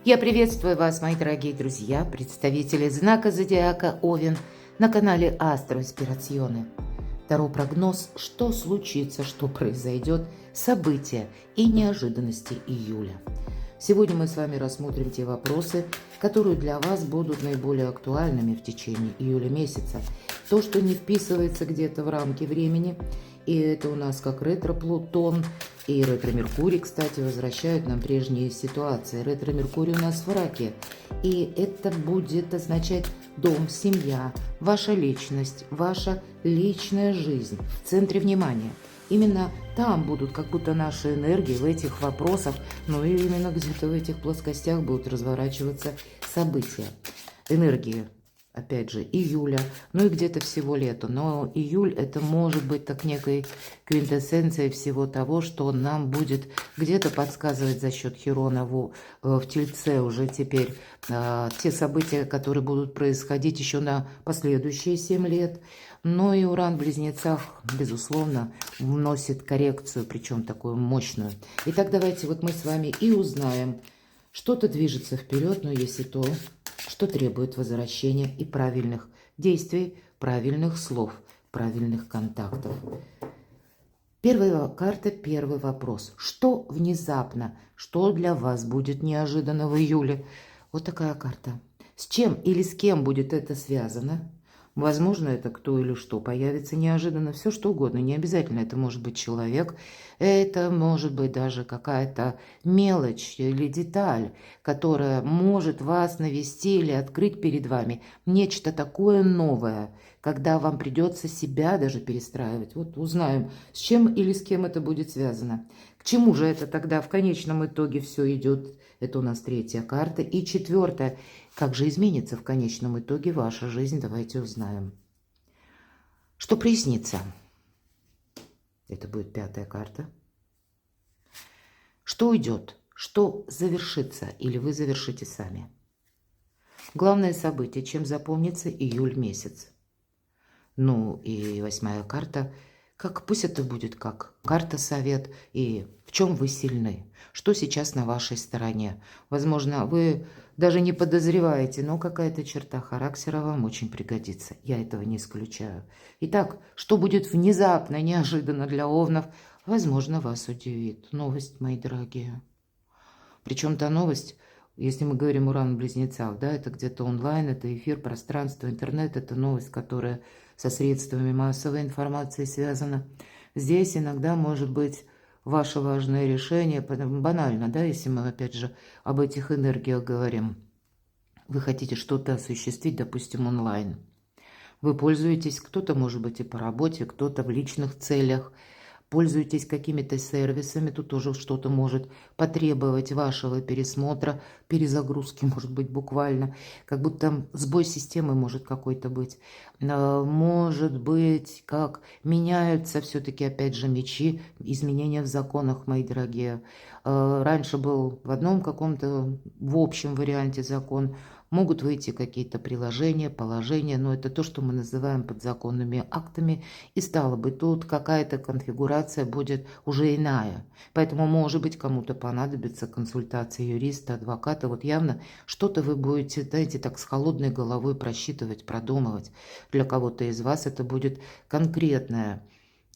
Я приветствую вас, мои дорогие друзья, представители знака зодиака Овен на канале Астро Инспирационе. Таро прогноз, что случится, что произойдет, события и неожиданности июля. Сегодня мы с вами рассмотрим те вопросы, которые для вас будут наиболее актуальными в течение июля месяца. То, что не вписывается где-то в рамки времени, и это у нас как ретро-Плутон и ретро-Меркурий, кстати, возвращают нам прежние ситуации. Ретро-Меркурий у нас в Раке, и это будет означать дом, семья, ваша личность, ваша личная жизнь в центре внимания. Именно там будут как будто наши энергии в этих вопросах, ну и именно где-то в этих плоскостях будут разворачиваться события. Энергии, опять же, июля, ну и где-то всего лета. Но июль это может быть так некой квинтэссенцией всего того, что нам будет где-то подсказывать за счет Хирона в Тельце уже теперь те события, которые будут происходить еще на последующие 7 лет. Но и Уран в Близнецах, безусловно, вносит коррекцию, причем такую мощную. Итак, давайте вот мы с вами и узнаем, что-то движется вперед, но есть и то, что требует возвращения и правильных действий, правильных слов, правильных контактов. Первая карта, первый вопрос. Что внезапно, что для вас будет неожиданно в июле? Вот такая карта. С чем или с кем будет это связано? Возможно, это кто или что появится неожиданно, все что угодно. Не обязательно это может быть человек, это может быть даже какая-то мелочь или деталь, которая может вас навести или открыть перед вами нечто такое новое, когда вам придется себя даже перестраивать. Вот узнаем, с чем или с кем это будет связано. К чему же это тогда в конечном итоге все идет? Это у нас третья карта. И четвертая. Как же изменится в конечном итоге ваша жизнь? Давайте узнаем. Что прояснится? Это будет пятая карта. Что уйдет? Что завершится? Или вы завершите сами? Главное событие, чем запомнится июль месяц. Ну и восьмая карта. Пусть это будет как карта-совет. И в чем вы сильны? Что сейчас на вашей стороне? Возможно, вы даже не подозреваете, но какая-то черта характера вам очень пригодится. Я этого не исключаю. Итак, что будет внезапно, неожиданно для овнов? Возможно, вас удивит. Новость, мои дорогие. Причем та новость, если мы говорим Уран в Близнецах, да, это где-то онлайн, это эфир, пространство, интернет, это новость, которая со средствами массовой информации связана. Здесь иногда может быть ваше важное решение, банально, да, если мы опять же об этих энергиях говорим. Вы хотите что-то осуществить, допустим, онлайн. Вы пользуетесь, кто-то может быть и по работе, кто-то в личных целях, пользуетесь какими-то сервисами, тут тоже что-то может потребовать вашего пересмотра, перезагрузки, может быть, буквально, как будто сбой системы может какой-то быть. Может быть, как меняются все-таки, опять же, мечи, изменения в законах, мои дорогие. Раньше был в одном каком-то, в общем варианте закон, могут выйти какие-то приложения, положения, но это то, что мы называем подзаконными актами, и стало быть, тут какая-то конфигурация будет уже иная. Поэтому, может быть, кому-то понадобится консультация юриста, адвоката. Вот явно что-то вы будете, знаете, так с холодной головой просчитывать, продумывать. Для кого-то из вас это будет конкретное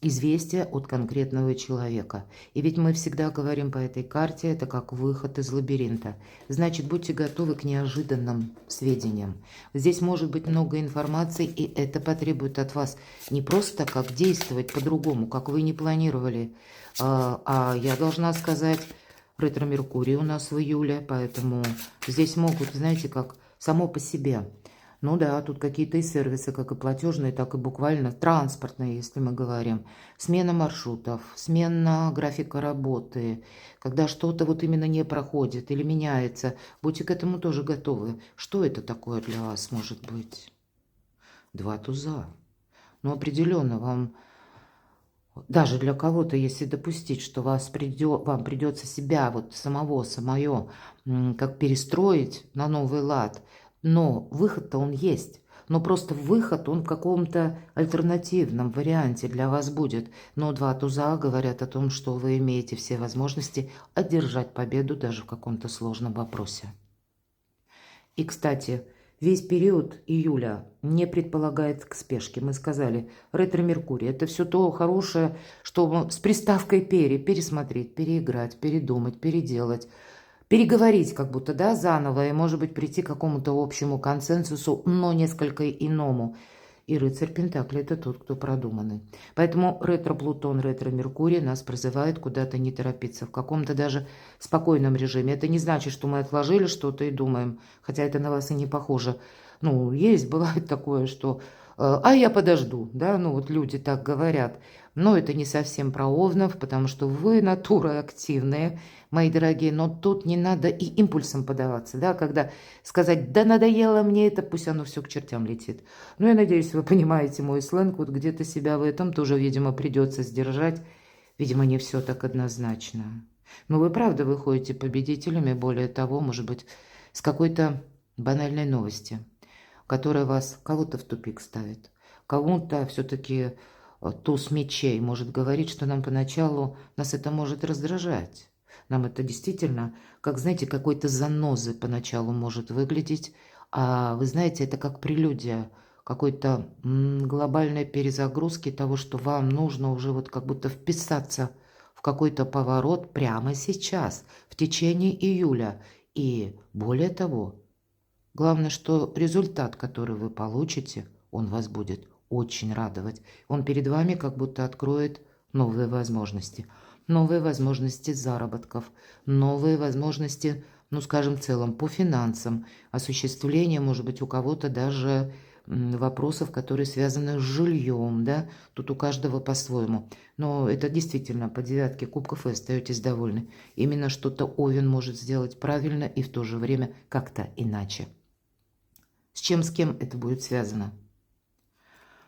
известие от конкретного человека. И ведь мы всегда говорим по этой карте, это как выход из лабиринта. Значит, будьте готовы к неожиданным сведениям. Здесь может быть много информации, и это потребует от вас не просто как действовать по-другому, как вы не планировали. А я должна сказать, ретро-Меркурий у нас в июле, поэтому здесь могут, знаете, как само по себе. Ну да, тут какие-то и сервисы, как и платежные, так и буквально транспортные, если мы говорим. Смена маршрутов, смена графика работы, когда что-то вот именно не проходит или меняется. Будьте к этому тоже готовы. Что это такое для вас может быть? 2 туза. Ну, определенно вам, даже для кого-то, если допустить, что вам придется себя, вот самое, как перестроить на новый лад, но выход-то он есть. Но просто выход, он в каком-то альтернативном варианте для вас будет. Но 2 туза говорят о том, что вы имеете все возможности одержать победу даже в каком-то сложном вопросе. И, кстати, весь период июля не предполагает к спешке. Мы сказали, ретро-меркурий – это все то хорошее, что с приставкой пересмотреть, переиграть, передумать, переделать, переговорить как будто, да, заново, и, может быть, прийти к какому-то общему консенсусу, но несколько иному. И рыцарь Пентаклей – это тот, кто продуманный. Поэтому ретро-Плутон, ретро-Меркурий нас призывает куда-то не торопиться, в каком-то даже спокойном режиме. Это не значит, что мы отложили что-то и думаем, хотя это на вас и не похоже. Ну, есть, бывает такое, что «а я подожду», да, ну вот люди так говорят. Но это не совсем про овнов, потому что вы натуры активные, мои дорогие, но тут не надо и импульсом подаваться, да, когда сказать «да надоело мне это, пусть оно все к чертям летит». Ну, я надеюсь, вы понимаете мой сленг, вот где-то себя в этом тоже, видимо, придется сдержать. Видимо, не все так однозначно. Но вы правда выходите победителями, более того, может быть, с какой-то банальной новости, которая вас кого-то в тупик ставит. Кому-то все-таки туз мечей может говорить, что нам поначалу нас это может раздражать. Нам это действительно, как, знаете, какой-то занозы поначалу может выглядеть. А вы знаете, это как прелюдия какой-то глобальной перезагрузки того, что вам нужно уже вот как будто вписаться в какой-то поворот прямо сейчас, в течение июля. И более того, главное, что результат, который вы получите, он вас будет очень радовать. Он перед вами как будто откроет новые возможности. Новые возможности заработков, новые возможности, ну, скажем, в целом по финансам, осуществление, может быть, у кого-то даже вопросов, которые связаны с жильем, да, тут у каждого по-своему. Но это действительно по девятке кубков вы остаетесь довольны. Именно что-то Овен может сделать правильно и в то же время как-то иначе. С кем это будет связано?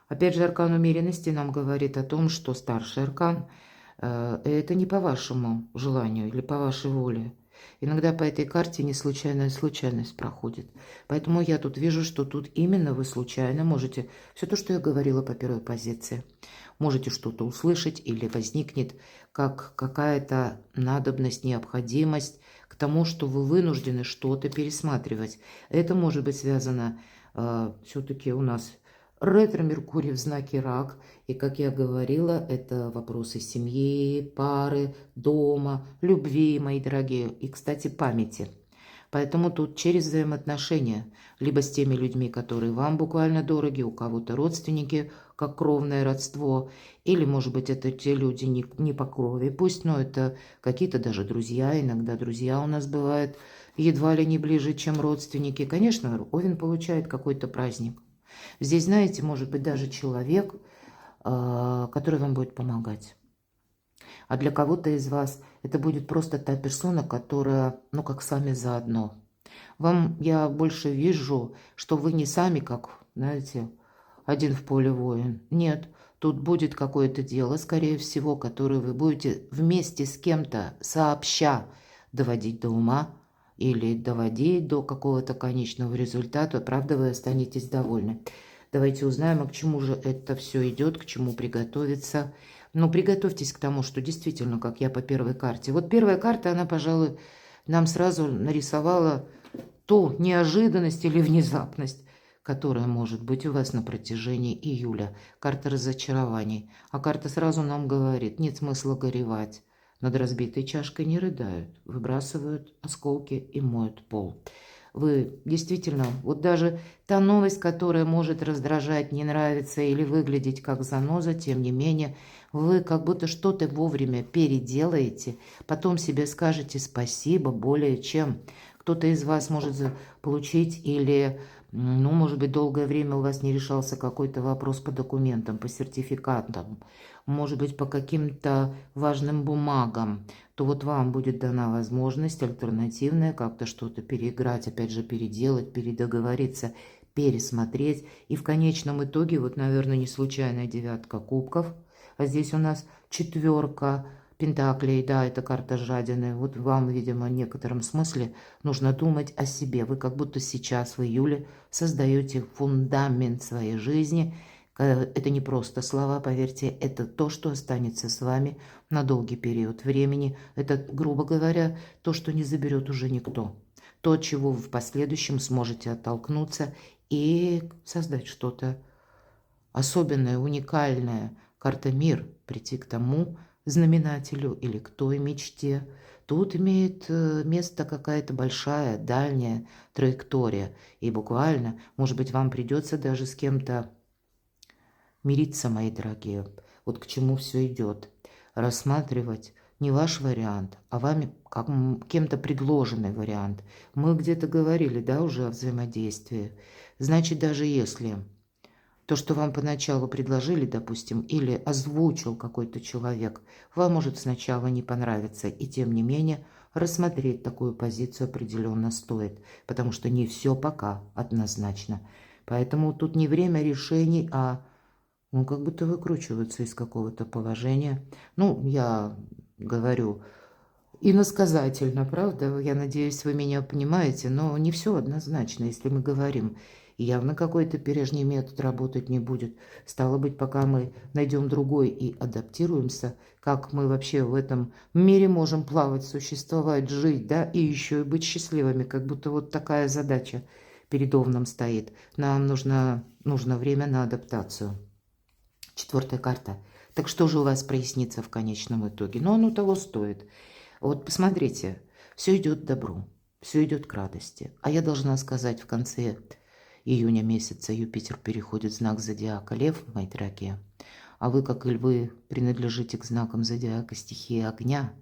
Опять же, аркан умеренности нам говорит о том, что старший аркан это не по вашему желанию или по вашей воле. Иногда по этой карте не случайная случайность проходит. Поэтому я тут вижу, что тут именно вы случайно можете, все то, что я говорила по первой позиции, можете что-то услышать или возникнет как какая-то надобность, необходимость к тому, что вы вынуждены что-то пересматривать. Это может быть связано все-таки у нас ретро-меркурий в знаке Рак. И, как я говорила, это вопросы семьи, пары, дома, любви, мои дорогие, и, кстати, памяти. Поэтому тут через взаимоотношения, либо с теми людьми, которые вам буквально дороги, у кого-то родственники, как кровное родство, или, может быть, это те люди не по крови, пусть, но это какие-то даже друзья, иногда друзья у нас бывают едва ли не ближе, чем родственники. Конечно, Овен получает какой-то праздник. Здесь, знаете, может быть даже человек, который вам будет помогать. А для кого-то из вас это будет просто та персона, которая, ну, как с вами заодно. Вам я больше вижу, что вы не сами, как, знаете, один в поле воин. Нет, тут будет какое-то дело, скорее всего, которое вы будете вместе с кем-то сообща доводить до ума, или доводить до какого-то конечного результата, правда, вы останетесь довольны. Давайте узнаем, а к чему же это все идет, к чему приготовиться. Но приготовьтесь к тому, что действительно, как я по первой карте. Вот первая карта, она, пожалуй, нам сразу нарисовала ту неожиданность или внезапность, которая может быть у вас на протяжении июля. Карта разочарований. А карта сразу нам говорит, нет смысла горевать. Над разбитой чашкой не рыдают, выбрасывают осколки и моют пол. Вы действительно, вот даже та новость, которая может раздражать, не нравиться или выглядеть как заноза, тем не менее, вы как будто что-то вовремя переделаете, потом себе скажете спасибо более чем. Кто-то из вас может получить или, ну, может быть, долгое время у вас не решался какой-то вопрос по документам, по сертификатам, может быть, по каким-то важным бумагам, то вот вам будет дана возможность альтернативная как-то что-то переиграть, опять же, переделать, передоговориться, пересмотреть. И в конечном итоге, вот, наверное, не случайная девятка кубков, а здесь у нас четверка пентаклей, да, это карта жадины. Вот вам, видимо, в некотором смысле нужно думать о себе. Вы как будто сейчас, в июле, создаете фундамент своей жизни. Это не просто слова, поверьте, это то, что останется с вами на долгий период времени. Это, грубо говоря, то, что не заберет уже никто. то, от чего вы в последующем сможете оттолкнуться и создать что-то особенное, уникальное. Карта Мир, прийти к тому знаменателю или к той мечте. Тут имеет место какая-то большая, дальняя траектория. И буквально, может быть, вам придется даже с кем-то мириться, мои дорогие. Вот к чему все идет. Рассматривать не ваш вариант, а вами как кем-то предложенный вариант. Мы где-то говорили, да, уже о взаимодействии. Значит, даже если то, что вам поначалу предложили, допустим, или озвучил какой-то человек, вам может сначала не понравиться, и тем не менее рассмотреть такую позицию определенно стоит, потому что не все пока однозначно. Поэтому тут не время решений, а как будто выкручиваются из какого-то положения. Ну, я говорю иносказательно, правда? Я надеюсь, вы меня понимаете, но не все однозначно, если мы говорим. Явно какой-то прежний метод работать не будет. Стало быть, пока мы найдем другой и адаптируемся, как мы вообще в этом мире можем плавать, существовать, жить, да, и еще и быть счастливыми, как будто вот такая задача перед Овном стоит. Нам нужно время на адаптацию. 4-я карта. Так что же у вас прояснится в конечном итоге? Ну, оно того стоит. Вот посмотрите, все идет к добру, все идет к радости. А я должна сказать, в конце июня месяца Юпитер переходит в знак зодиака Лев, мои дорогие. А вы, как и львы, принадлежите к знакам зодиака стихии огня.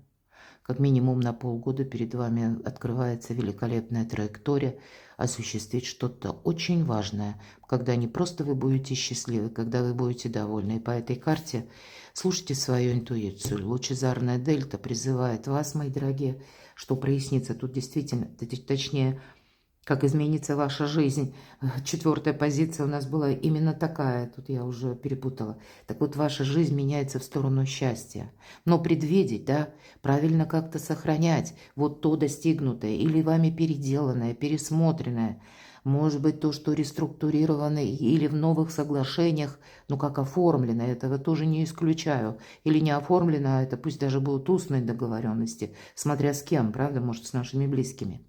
Как минимум на полгода перед вами открывается великолепная траектория осуществить что-то очень важное, когда не просто вы будете счастливы, когда вы будете довольны. И по этой карте слушайте свою интуицию. Лучезарная дельта призывает вас, мои дорогие, что прояснится тут действительно, точнее, как изменится ваша жизнь. 4-я позиция у нас была именно такая, тут я уже перепутала. Так вот, ваша жизнь меняется в сторону счастья. Но предвидеть, да, правильно как-то сохранять вот то достигнутое или вами переделанное, пересмотренное. Может быть, то, что реструктурировано или в новых соглашениях, ну как оформлено, этого тоже не исключаю. Или не оформлено, а это пусть даже будут устные договоренности, смотря с кем, правда, может, с нашими близкими.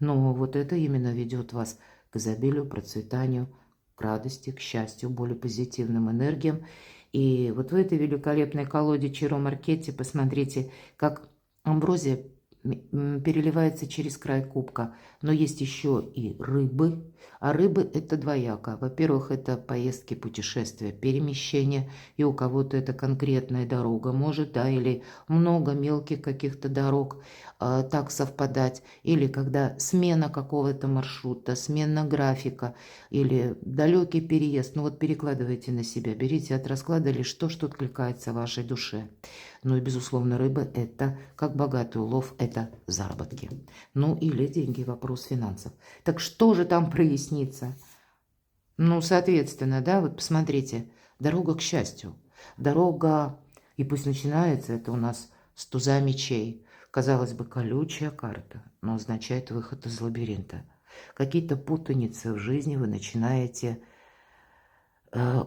Но вот это именно ведет вас к изобилию, процветанию, к радости, к счастью, более позитивным энергиям. И вот в этой великолепной колоде Чиро Маркетти посмотрите, как амброзия переливается через край кубка. Но есть еще и рыбы. А рыбы это двояко. Во-первых, это поездки, путешествия, перемещения. И у кого-то это конкретная дорога может, да, или много мелких каких-то дорог так совпадать. Или когда смена какого-то маршрута, смена графика или далекий переезд. Ну вот перекладывайте на себя, берите от расклада лишь то, что откликается вашей душе. Ну и, безусловно, рыба – это, как богатый улов, это заработки. Ну или деньги, вопрос финансов. Так что же там прояснится? Ну, соответственно, да, вот посмотрите, дорога к счастью. Дорога, и пусть начинается это у нас с туза мечей. Казалось бы, колючая карта, но означает выход из лабиринта. Какие-то путаницы в жизни вы начинаете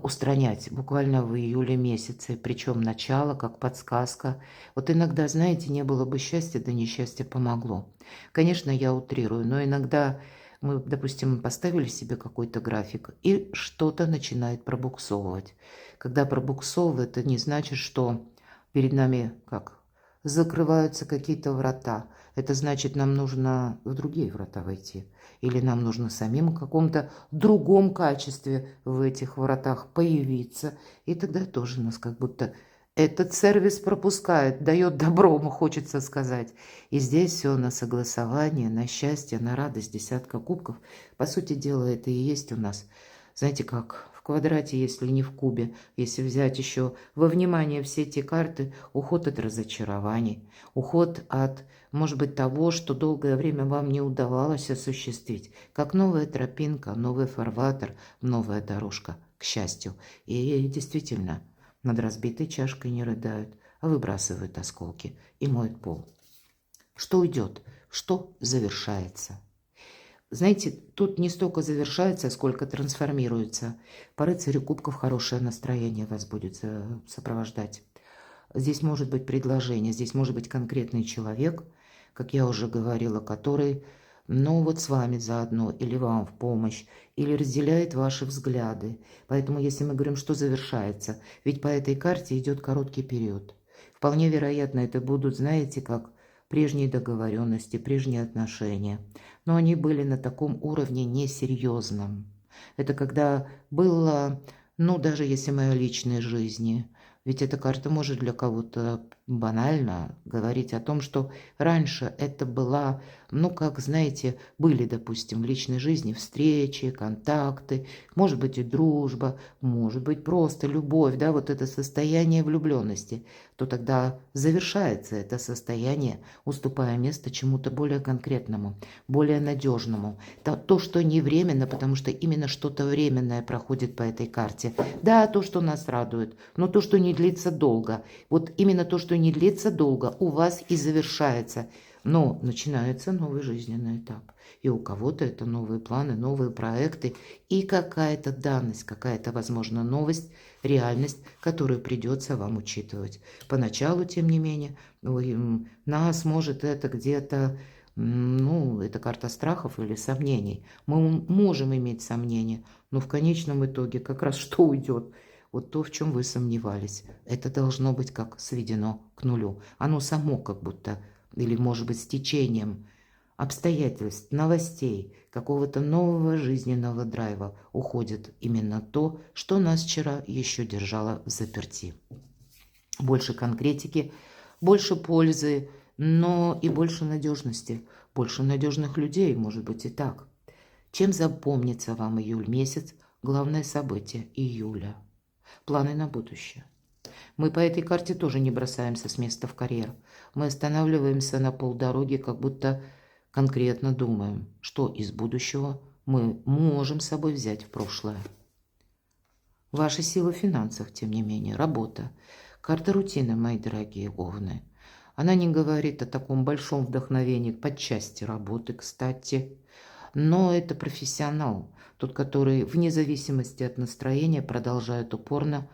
устранять буквально в июле месяце, причем начало как подсказка. Вот иногда, знаете, не было бы счастья, да несчастье помогло. Конечно, я утрирую, но иногда мы, допустим, поставили себе какой-то график, и что-то начинает пробуксовывать. Когда пробуксовывает, это не значит, что перед нами как закрываются какие-то врата. Это значит, нам нужно в другие врата войти. Или нам нужно самим в каком-то другом качестве в этих вратах появиться. И тогда тоже нас как будто этот сервис пропускает, дает добро, хочется сказать. И здесь все на согласование, на счастье, на радость, десятка кубков. По сути дела, это и есть у нас. Знаете, как в квадрате, если не в кубе, если взять еще во внимание все эти карты, уход от разочарований, уход от, может быть, того, что долгое время вам не удавалось осуществить, как новая тропинка, новый фарватер, новая дорожка к счастью. И действительно, над разбитой чашкой не рыдают, а выбрасывают осколки и моют пол. Что уйдет, что завершается. Знаете, тут не столько завершается, сколько трансформируется. По рыцарю кубков хорошее настроение вас будет сопровождать. Здесь может быть предложение, здесь может быть конкретный человек, как я уже говорила, который но вот с вами заодно, или вам в помощь, или разделяет ваши взгляды. Поэтому если мы говорим, что завершается, ведь по этой карте идет короткий период. Вполне вероятно, это будут, знаете, как прежние договоренности, прежние отношения. Но они были на таком уровне несерьезном. Это когда было, ну, даже если в моей личной жизни, ведь эта карта может для кого-то банально говорить о том, что раньше это была, ну, как, знаете, были, допустим, в личной жизни встречи, контакты, может быть и дружба, может быть просто любовь, да, вот это состояние влюбленности, то тогда завершается это состояние, уступая место чему-то более конкретному, более надежному. То, что не временно, потому что именно что-то временное проходит по этой карте. Да, то, что нас радует, но то, что не длится долго. Вот именно то, что не длится долго, у вас и завершается. Но начинается новый жизненный этап. И у кого-то это новые планы, новые проекты и какая-то данность, какая-то, возможно, новость, реальность, которую придется вам учитывать. Поначалу, тем не менее, нас может это где-то, ну, это карта страхов или сомнений. Мы можем иметь сомнения, но в конечном итоге как раз что уйдет? Вот то, в чем вы сомневались. Это должно быть как сведено к нулю. Оно само как будто, или может быть с течением обстоятельств, новостей, какого-то нового жизненного драйва уходит именно то, что нас вчера еще держало в заперти. Больше конкретики, больше пользы, но и больше надежности, больше надежных людей, может быть и так. Чем запомнится вам июль месяц, главное событие июля? Планы на будущее. Мы по этой карте тоже не бросаемся с места в карьер. Мы останавливаемся на полдороги, как будто конкретно думаем, что из будущего мы можем с собой взять в прошлое. Ваша сила в финансах, тем не менее, работа. Карта рутины, мои дорогие овны. Она не говорит о таком большом вдохновении по части работы, кстати. Но это профессионал, тот, который вне зависимости от настроения продолжает упорно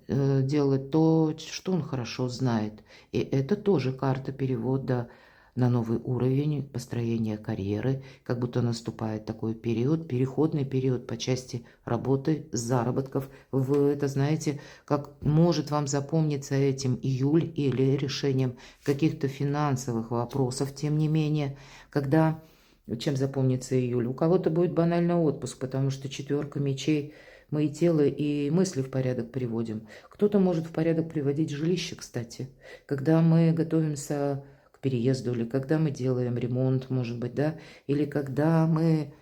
делать то, что он хорошо знает. И это тоже карта перевода на новый уровень построения карьеры, как будто наступает такой период, переходный период по части работы, заработков. Вы это знаете, как может вам запомниться этим июль или решением каких-то финансовых вопросов, тем не менее, когда... Чем запомнится июль? У кого-то будет банально отпуск, потому что 4 мечей мы и тело, и мысли в порядок приводим. Кто-то может в порядок приводить жилище, кстати. Когда мы готовимся к переезду, или когда мы делаем ремонт, может быть, да, или когда мы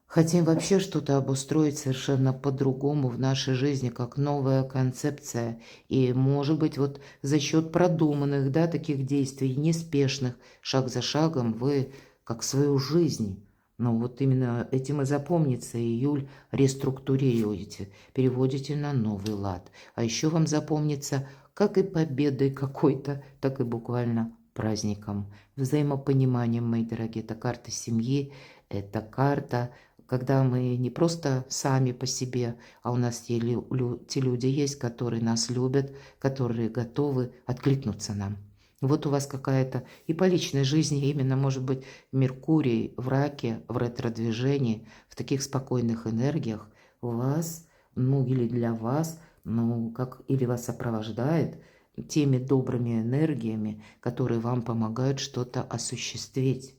хотим вообще что-то обустроить совершенно по-другому в нашей жизни, как новая концепция. И, может быть, вот за счет продуманных, да, таких действий, неспешных, шаг за шагом, вы как свою жизнь, но вот именно этим и запомнится июль, реструктурируете, переводите на новый лад. А еще вам запомнится как и победой какой-то, так и буквально праздником, взаимопониманием, мои дорогие. Это карта семьи, это карта, когда мы не просто сами по себе, а у нас те люди есть, которые нас любят, которые готовы откликнуться нам. Вот у вас какая-то и по личной жизни именно, может быть, Меркурий в раке, в ретро-движении, в таких спокойных энергиях у вас, ну или для вас, ну как, или вас сопровождает теми добрыми энергиями, которые вам помогают что-то осуществить.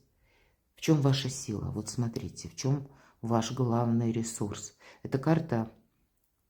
В чем ваша сила? Вот смотрите, в чем ваш главный ресурс. Это карта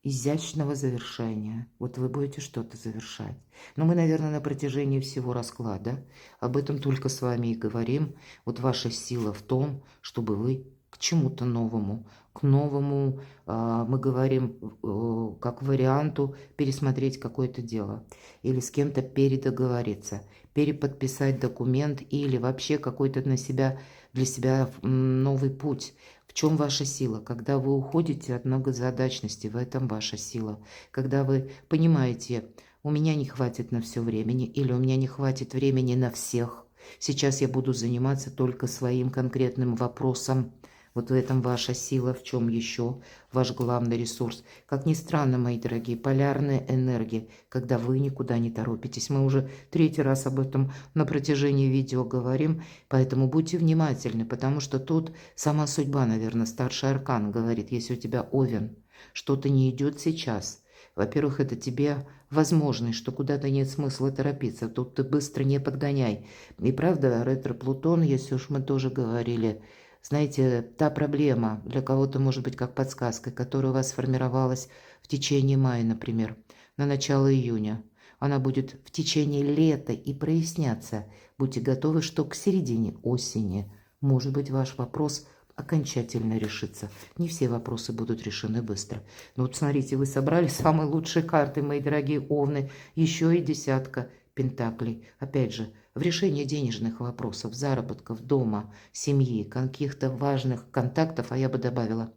изящного завершения. Вот вы будете что-то завершать. Но мы, наверное, на протяжении всего расклада об этом только с вами и говорим. Вот ваша сила в том, чтобы вы к чему-то новому, к новому, мы говорим, как варианту пересмотреть какое-то дело. Или с кем-то передоговориться, переподписать документ или вообще какой-то для себя новый путь. В чем ваша сила? Когда вы уходите от многозадачности, в этом ваша сила. Когда вы понимаете, у меня не хватит на все времени, или у меня не хватит времени на всех. Сейчас я буду заниматься только своим конкретным вопросом. Вот в этом ваша сила, в чем еще ваш главный ресурс. Как ни странно, мои дорогие, полярная энергия, когда вы никуда не торопитесь. Мы уже 3-й раз об этом на протяжении видео говорим, поэтому будьте внимательны, потому что тут сама судьба, наверное, старший аркан говорит, если у тебя Овен, что-то не идет сейчас. Во-первых, это тебе возможность, что куда-то нет смысла торопиться, тут ты быстро не подгоняй. И правда, ретро-Плутон, если уж мы тоже говорили, знаете, та проблема, для кого-то может быть как подсказка, которая у вас сформировалась в течение мая, например, на начало июня. Она будет в течение лета и проясняться. Будьте готовы, что к середине осени, может быть, ваш вопрос окончательно решится. Не все вопросы будут решены быстро. Но вот смотрите, вы собрали самые лучшие карты, мои дорогие овны, еще и 10 пентаклей. Опять же, в решении денежных вопросов, заработков, дома, семьи, каких-то важных контактов, а я бы добавила,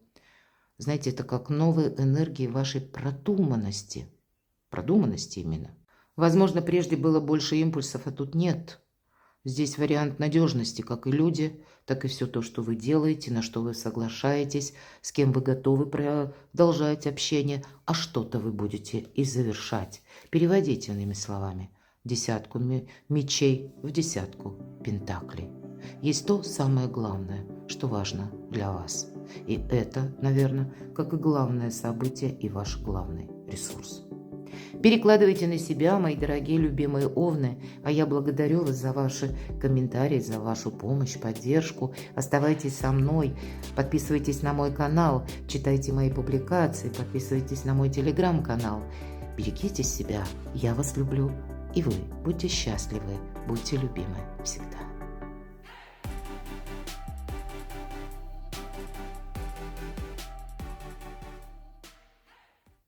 знаете, это как новые энергии вашей продуманности. Продуманности именно. Возможно, прежде было больше импульсов, а тут нет. Здесь вариант надежности, как и люди, так и все то, что вы делаете, на что вы соглашаетесь, с кем вы готовы продолжать общение, а что-то вы будете и завершать. Переводите иными словами 10 мечей в 10 пентаклей. Есть то самое главное, что важно для вас. И это, наверное, как и главное событие и ваш главный ресурс. Перекладывайте на себя, мои дорогие любимые овны, а я благодарю вас за ваши комментарии, за вашу помощь, поддержку. Оставайтесь со мной, подписывайтесь на мой канал, читайте мои публикации, подписывайтесь на мой телеграм-канал. Берегите себя, я вас люблю, и вы будьте счастливы, будьте любимы всегда.